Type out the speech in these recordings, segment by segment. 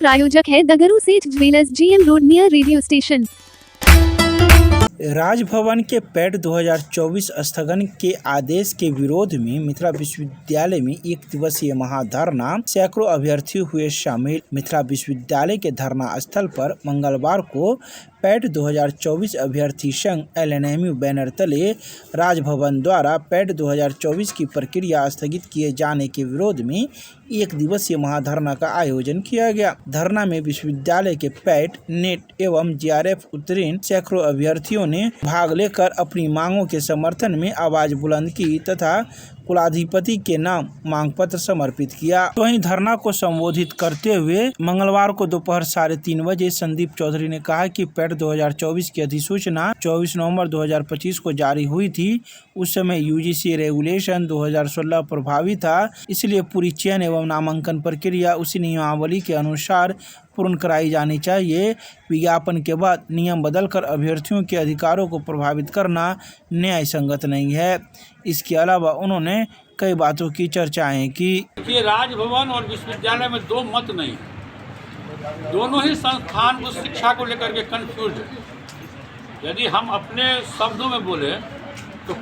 प्रायोजक है दगरू सेठ jewellers, GM road near radio station. Raj Bhavan के पैट 2024 स्थगन के आदेश के विरोध में मिथिला विश्वविद्यालय में एक दिवसीय महाधरना, सैकड़ों अभ्यर्थी हुए शामिल। मिथिला विश्वविद्यालय के धरना स्थल पर मंगलवार को पैट 2024 अभ्यर्थी संघ LNMU बैनर तले राजभवन द्वारा पैट 2024 की प्रक्रिया स्थगित किए जाने के विरोध में एक दिवसीय महाधरना का आयोजन किया गया। धरना में विश्वविद्यालय के पैट, नेट एवं JRF उत्तीर्ण सैकड़ों अभ्यर्थियों ने भाग लेकर अपनी मांगों के समर्थन में आवाज बुलंद की तथा कुलाधिपति के नाम मांग पत्र समर्पित किया। वहीं धरना को संबोधित करते हुए मंगलवार को दोपहर 3:30 बजे संदीप चौधरी ने कहा कि पैट 2024 की अधिसूचना 24 नवंबर 2025 को जारी हुई थी। उस समय UGC रेगुलेशन 2016 प्रभावी था, इसलिए पूरी चयन एवं नामांकन प्रक्रिया उसी नियमावली के अनुसार पूर्ण कराई जानी चाहिए। विज्ञापन के बाद नियम बदलकर अभ्यर्थियों के अधिकारों को प्रभावित करना न्याय संगत नहीं है। इसके अलावा उन्होंने कई बातों की चर्चाएं की। कि राजभवन और विश्वविद्यालय में दो मत नहीं, दोनों ही संस्थान उस शिक्षा को लेकर के कंफ्यूज है। यदि हम अपने शब्दों में बोले तो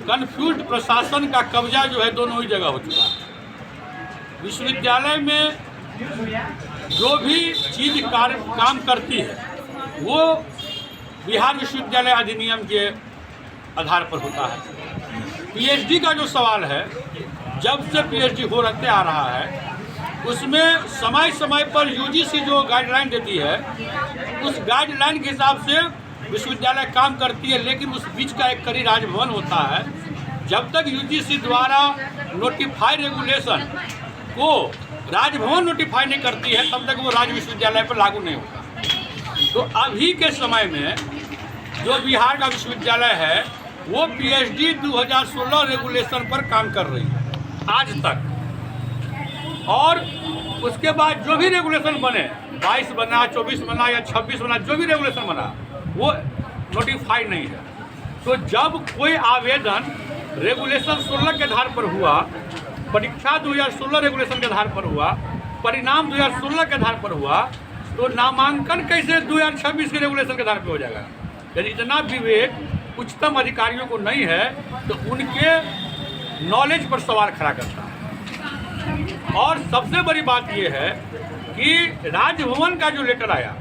कंफ्यूज्ड प्रशासन का कब्जा जो है दोनों ही जगह हो चुका है। विश्वविद्यालय में जो भी चीज काम करती है वो बिहार विश्वविद्यालय अधिनियम के आधार पर होता है। PhD का जो सवाल है, जब से PhD हो रखते आ रहा है उसमें समय समय पर UGC जो गाइडलाइन देती है उस गाइडलाइन के हिसाब से विश्वविद्यालय काम करती है, लेकिन उस बीच का एक कड़ी राजभवन होता है। जब तक UGC द्वारा नोटिफाइड रेगुलेशन को राजभवन नोटिफाई नहीं करती है तब तक वो राज्य विश्वविद्यालय पर लागू नहीं होता। तो अभी के समय में जो बिहार का विश्वविद्यालय है वो PhD 2016 रेगुलेशन पर काम कर रही है आज तक, और उसके बाद जो भी रेगुलेशन बने, 22 बना, 24 बना या 26 बना, जो भी रेगुलेशन बना वो नोटिफाइड नहीं है। तो जब कोई आवेदन रेगुलेशन 16 के आधार पर हुआ, परीक्षा 2016 रेगुलेशन के आधार पर हुआ, परिणाम 2016 के आधार पर हुआ, तो नामांकन कैसे 2026 के रेगुलेशन के आधार पर हो जाएगा? यदि इतना विवेक उच्चतम अधिकारियों को नहीं है तो उनके नॉलेज पर सवाल खड़ा करता है। और सबसे बड़ी बात यह है कि राजभवन का जो लेटर आया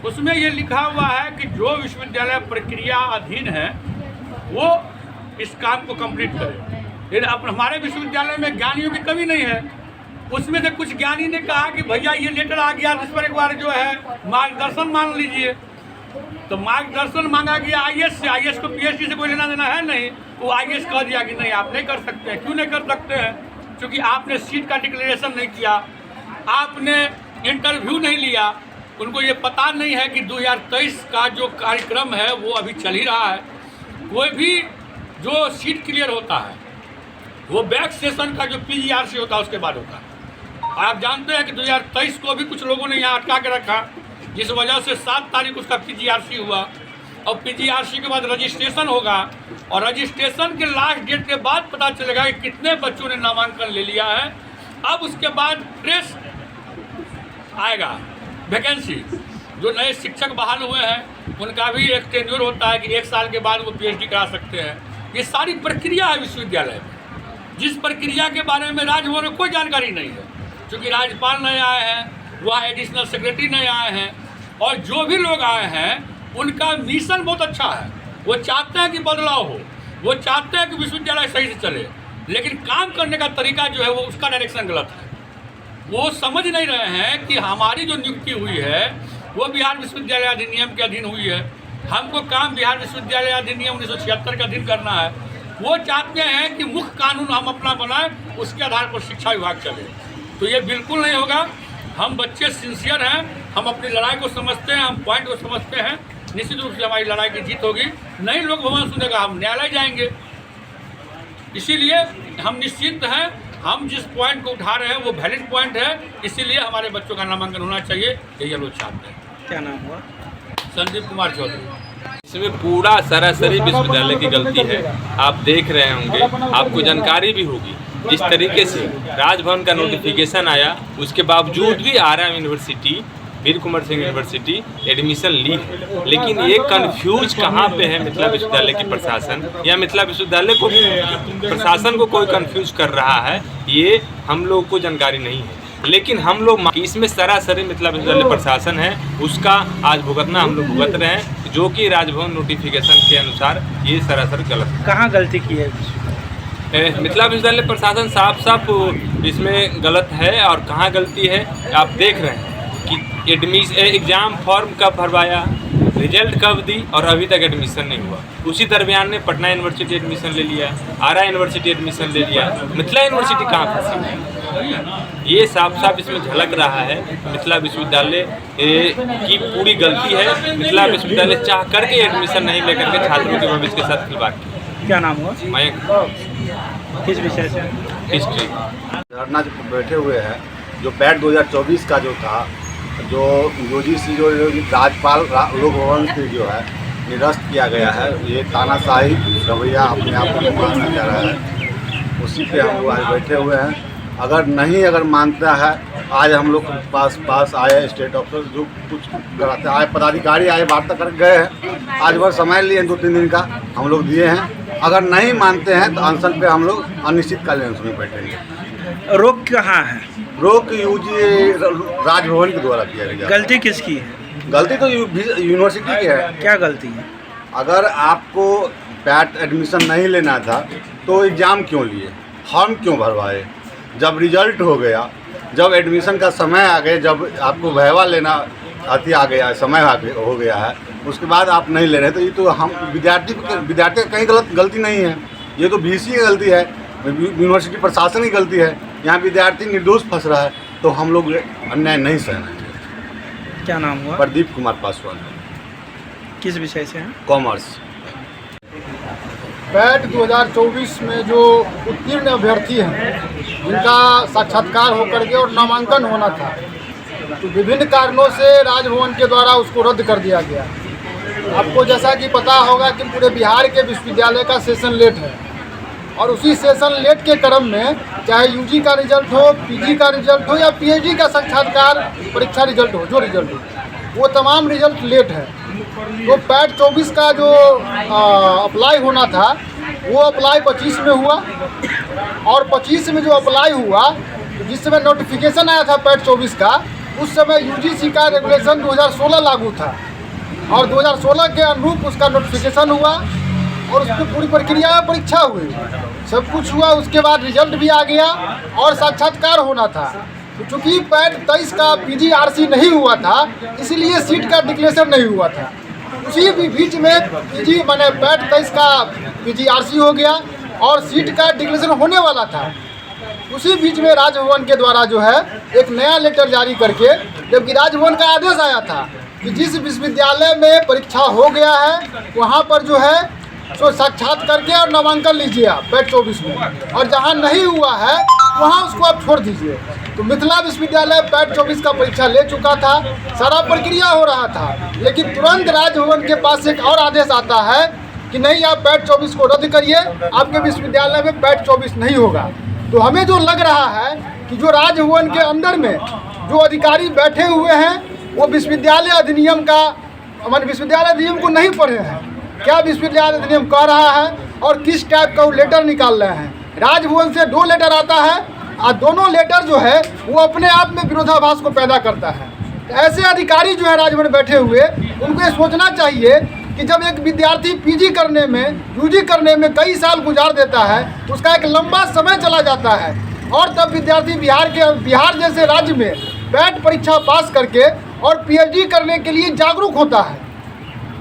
उसमें ये लिखा हुआ है कि जो विश्वविद्यालय प्रक्रिया अधीन है वो इस काम को कंप्लीट करे। लेकिन अब हमारे विश्वविद्यालय में ज्ञानियों की कमी नहीं है। उसमें से कुछ ज्ञानी ने कहा कि भैया ये लेटर आ गया, इस पर एक बार जो है मार्गदर्शन मांग लीजिए। तो मार्गदर्शन मांगा गया IAS से। IAS को PhD से कोई लेना देना है नहीं। वो IAS कह दिया कि नहीं आप नहीं कर सकते हैं। क्यों नहीं कर सकते हैं? क्योंकि आपने सीट का डिक्लेरेशन नहीं किया, आपने इंटरव्यू नहीं लिया। उनको ये पता नहीं है कि 2023 का जो कार्यक्रम है वो अभी चल ही रहा है। कोई भी जो सीट क्लियर होता है वो बैक सेशन का जो PGRC होता है उसके बाद होता है। आप जानते हैं कि 2023 को भी कुछ लोगों ने यहाँ अटका के रखा, जिस वजह से 7 तारीख उसका PGRC हुआ, और PGRC के बाद रजिस्ट्रेशन होगा, और रजिस्ट्रेशन के लास्ट डेट के बाद पता चलेगा कि कितने बच्चों ने नामांकन ले लिया है। अब उसके बाद प्रेस आएगा, वैकेंसी जो नए शिक्षक बहाल हुए हैं उनका भी एक टेन्योर होता है कि 1 साल के बाद वो PhD करा सकते हैं। ये सारी प्रक्रिया है विश्वविद्यालय में, जिस प्रक्रिया के बारे में राजभवन में कोई जानकारी नहीं है, क्योंकि राज्यपाल नए आए हैं, वहाँ एडिशनल सेक्रेटरी नए आए हैं, और जो भी लोग आए हैं उनका मिशन बहुत अच्छा है। वो चाहते हैं कि बदलाव हो, वो चाहते हैं कि विश्वविद्यालय सही से चले, लेकिन काम करने का तरीका जो है वो उसका डायरेक्शन गलत है। वो समझ नहीं रहे हैं कि हमारी जो नियुक्ति हुई है वो बिहार विश्वविद्यालय अधिनियम के अधीन हुई है। हमको काम बिहार विश्वविद्यालय अधिनियम 1976 के अधीन करना है। वो चाहते हैं कि मुख्य कानून हम अपना बनाएं, उसके आधार पर शिक्षा विभाग चले। तो ये बिल्कुल नहीं होगा। हम बच्चे सिंसियर हैं, हम अपनी लड़ाई को समझते हैं, हम पॉइंट को समझते हैं। निश्चित रूप से हमारी लड़ाई की जीत होगी। नहीं लोग भवन सुनेगा, हम न्यायालय जाएंगे। इसीलिए हम निश्चिंत हैं, हम जिस पॉइंट को उठा रहे हैं वो वैलिड पॉइंट है, इसीलिए हमारे बच्चों का नामांकन होना चाहिए, यही हम लोग चाहते हैं। क्या नाम हुआ? संदीप कुमार चौधरी। इसमें पूरा सरासरी विश्वविद्यालय की गलती है। आप देख रहे होंगे, आपको जानकारी भी होगी जिस तरीके से राजभवन का नोटिफिकेशन आया उसके बावजूद भी आरएम यूनिवर्सिटी, वीर कुंवर सिंह यूनिवर्सिटी एडमिशन ली है। लेकिन ये कंफ्यूज कहाँ पे है मिथिला विश्वविद्यालय की प्रशासन, या मिथिला विश्वविद्यालय को प्रशासन को कोई कंफ्यूज कर रहा है, ये हम लोग को जानकारी नहीं है। लेकिन हम लोग इसमें सरासरी मिथिला विश्वविद्यालय प्रशासन है उसका आज भुगतना हम लोग भुगत रहे हैं, जो कि राजभवन नोटिफिकेशन के अनुसार ये सरासर गलत है। कहाँ गलती की है? मिथिला विश्वविद्यालय प्रशासन साफ साफ इसमें गलत है। और कहाँ गलती है आप देख रहे हैं कि एग्ज़ाम फॉर्म कब भरवाया, रिजल्ट कब दी और अभी तक एडमिशन नहीं हुआ। उसी दरमियान में पटना यूनिवर्सिटी एडमिशन ले लिया, आरा यूनिवर्सिटी एडमिशन ले लिया, मिथिला यूनिवर्सिटी कहाँ फंसी? ये साफ साफ इसमें झलक रहा है मिथिला विश्वविद्यालय की पूरी गलती है। मिथिला विश्वविद्यालय चाह करके एडमिशन नहीं लेकर के छात्रों के भविष्य के साथ खिलवाड़ किया। क्या नाम हुआ? मयंक। किस विषय से? हिस्ट्री। धरना बैठे हुए हैं जो पैट 2024 का जो था, जो यूजीसी जो राज्यपाल लोक भवन से जो है निरस्त किया गया है, ये तानाशाही रवैया अपने आप को माना जा रहा है, उसी पे हम लोग आज बैठे हुए हैं। अगर मानता है, आज हम लोग पास आए स्टेट ऑफिसर जो कुछ कराते आए, पदाधिकारी आए, वार्ता कर गए हैं। आज वह समय लिए 2-3 दिन का हम लोग दिए हैं। अगर नहीं मानते हैं तो अनशन पे हम लोग अनिश्चितकालीन अनशन में बैठेंगे। रोक कहाँ है? रोक यूजी राजभवन के द्वारा किया गया। गलती किसकी है? गलती तो यूनिवर्सिटी की है। क्या गलती है? अगर आपको पैट एडमिशन नहीं लेना था तो एग्ज़ाम क्यों लिए, फॉर्म क्यों भरवाए? जब रिजल्ट हो गया, जब एडमिशन का समय आ गया, जब आपको वैवा लेना आ गया, समय हो गया है, उसके बाद आप नहीं ले रहे, तो ये तो हम विद्यार्थी का कहीं गलती नहीं है, ये तो VC की गलती है, यूनिवर्सिटी प्रशासन की गलती है। यहाँ विद्यार्थी निर्दोष फंस रहा है, तो हम लोग अन्याय नहीं सहना। क्या नाम हुआ? प्रदीप कुमार पासवान। किस विषय से हैं? कॉमर्स। पैट 2024 में जो उत्तीर्ण अभ्यर्थी हैं जिनका साक्षात्कार होकर के और नामांकन होना था, तो विभिन्न कारणों से राजभवन के द्वारा उसको रद्द कर दिया गया। आपको जैसा कि पता होगा कि पूरे बिहार के विश्वविद्यालय का सेशन लेट है, और उसी सेशन लेट के क्रम में चाहे यूजी का रिजल्ट हो, पीजी का रिजल्ट हो या पीएचडी का साक्षात्कार परीक्षा रिजल्ट हो, जो रिजल्ट हो, वो तमाम रिजल्ट लेट है। तो पैट 24 का जो अप्लाई होना था वो अप्लाई 25 में हुआ, और 25 में जो अप्लाई हुआ, जिस समय नोटिफिकेशन आया था पैट 24 का, उस समय यूजीसी का रेगुलेशन 2016 लागू था, और 2016 के अनुरूप उसका नोटिफिकेशन हुआ और उसकी पूरी प्रक्रिया परीक्षा हुई, सब कुछ हुआ। उसके बाद रिजल्ट भी आ गया और साक्षात्कार होना था। तो चूँकि पैट 23 का PGRC नहीं हुआ था, इसीलिए सीट का डिक्लेरेशन नहीं हुआ था। उसी भी बीच में पैट 23 का PGRC हो गया और सीट का डिक्लेरेशन होने वाला था। उसी बीच में राजभवन के द्वारा जो है एक नया लेटर जारी करके, जबकि राजभवन का आदेश आया था कि जिस विश्वविद्यालय में परीक्षा हो गया है वहाँ पर जो है सो साक्षात करके और नामांकन लीजिए आप पैट 24 में, और जहाँ नहीं हुआ है वहाँ उसको आप छोड़ दीजिए। तो मिथिला विश्वविद्यालय पैट 24 का परीक्षा ले चुका था, सारा प्रक्रिया हो रहा था, लेकिन तुरंत राजभवन के पास एक और आदेश आता है कि नहीं, आप पैट 24 को रद्द करिए, आपके विश्वविद्यालय में पैट 24 नहीं होगा। तो हमें जो लग रहा है कि जो राजभवन के अंदर में जो अधिकारी बैठे हुए हैं वो विश्वविद्यालय अधिनियम को नहीं पढ़े हैं। क्या विश्वविद्यालय अधिनियम कह रहा है और किस टाइप का वो लेटर निकाल रहे हैं। राजभवन से 2 लेटर आता है और दोनों लेटर जो है वो अपने आप में विरोधाभास को पैदा करता है। तो ऐसे अधिकारी जो है राजभवन बैठे हुए, उनको ये सोचना चाहिए कि जब एक विद्यार्थी पीजी करने में, यूजी करने में कई साल गुजार देता है, उसका एक लंबा समय चला जाता है, और तब विद्यार्थी बिहार जैसे राज्य में पैट परीक्षा पास करके और पीएचडी करने के लिए जागरूक होता है।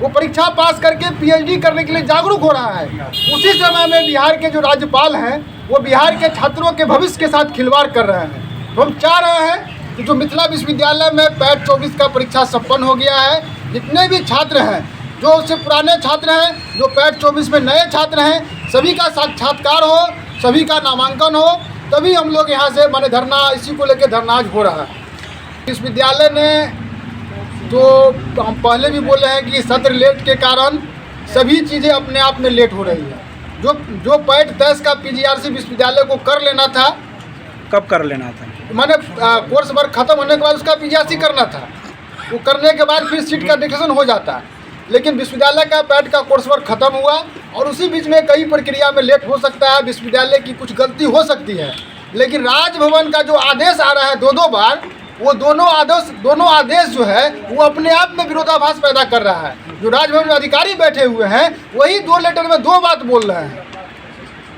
वो परीक्षा पास करके पीएचडी करने के लिए जागरूक हो रहा है। उसी समय में बिहार के जो राज्यपाल हैं वो बिहार के छात्रों के भविष्य के साथ खिलवाड़ कर रहे हैं। तो हम चाह रहे हैं कि जो मिथिला विश्वविद्यालय में पैट 24 का परीक्षा संपन्न हो गया है, जितने भी छात्र हैं, जो उससे पुराने छात्र हैं, जो पैट 24 में नए छात्र हैं, सभी का साक्षात्कार हो, सभी का नामांकन हो, तभी हम लोग यहाँ से धरना, इसी को लेकर धरना आज हो रहा है। विश्वविद्यालय ने तो हम पहले भी बोले हैं कि सत्र लेट के कारण सभी चीज़ें अपने आप में लेट हो रही है। जो पैट 10 का पीजीआरसी विश्वविद्यालय को कर लेना था, कब कर लेना था? मैंने कोर्स वर्क खत्म होने के बाद उसका पीजीआरसी करना था। वो करने के बाद फिर सीट का डिक्लेरेशन हो जाता है, लेकिन विश्वविद्यालय का पैट का कोर्स वर्क खत्म हुआ और उसी बीच में कई प्रक्रिया में लेट हो सकता है, विश्वविद्यालय की कुछ गलती हो सकती है। लेकिन राजभवन का जो आदेश आ रहा है 2-2 बार, वो दोनों आदेश जो है वो अपने आप में विरोधाभास पैदा कर रहा है। जो राजभवन में अधिकारी बैठे हुए हैं वही 2 लेटर में 2 बात बोल रहे हैं।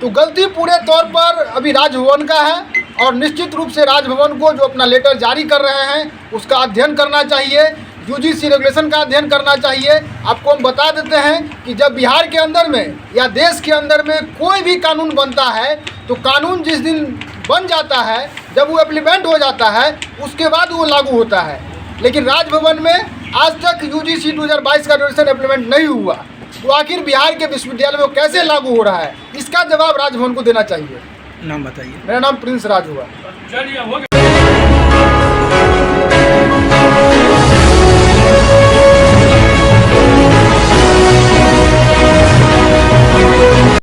तो गलती पूरे तौर पर अभी राजभवन का है और निश्चित रूप से राजभवन को जो अपना लेटर जारी कर रहे हैं उसका अध्ययन करना चाहिए, यूजीसी रेगुलेशन का अध्ययन करना चाहिए। आपको हम बता देते हैं कि जब बिहार के अंदर में या देश के अंदर में कोई भी कानून बनता है तो कानून जिस दिन बन जाता है, जब वो इम्प्लीमेंट हो जाता है, उसके बाद वो लागू होता है। लेकिन राजभवन में आज तक यूजीसी 2022 का रेगुलेशन इम्प्लीमेंट नहीं हुआ, तो आखिर बिहार के विश्वविद्यालय में कैसे लागू हो रहा है, इसका जवाब राजभवन को देना चाहिए। नाम बताइए। मेरा नाम प्रिंस राज हुआ। चलिए हो गया।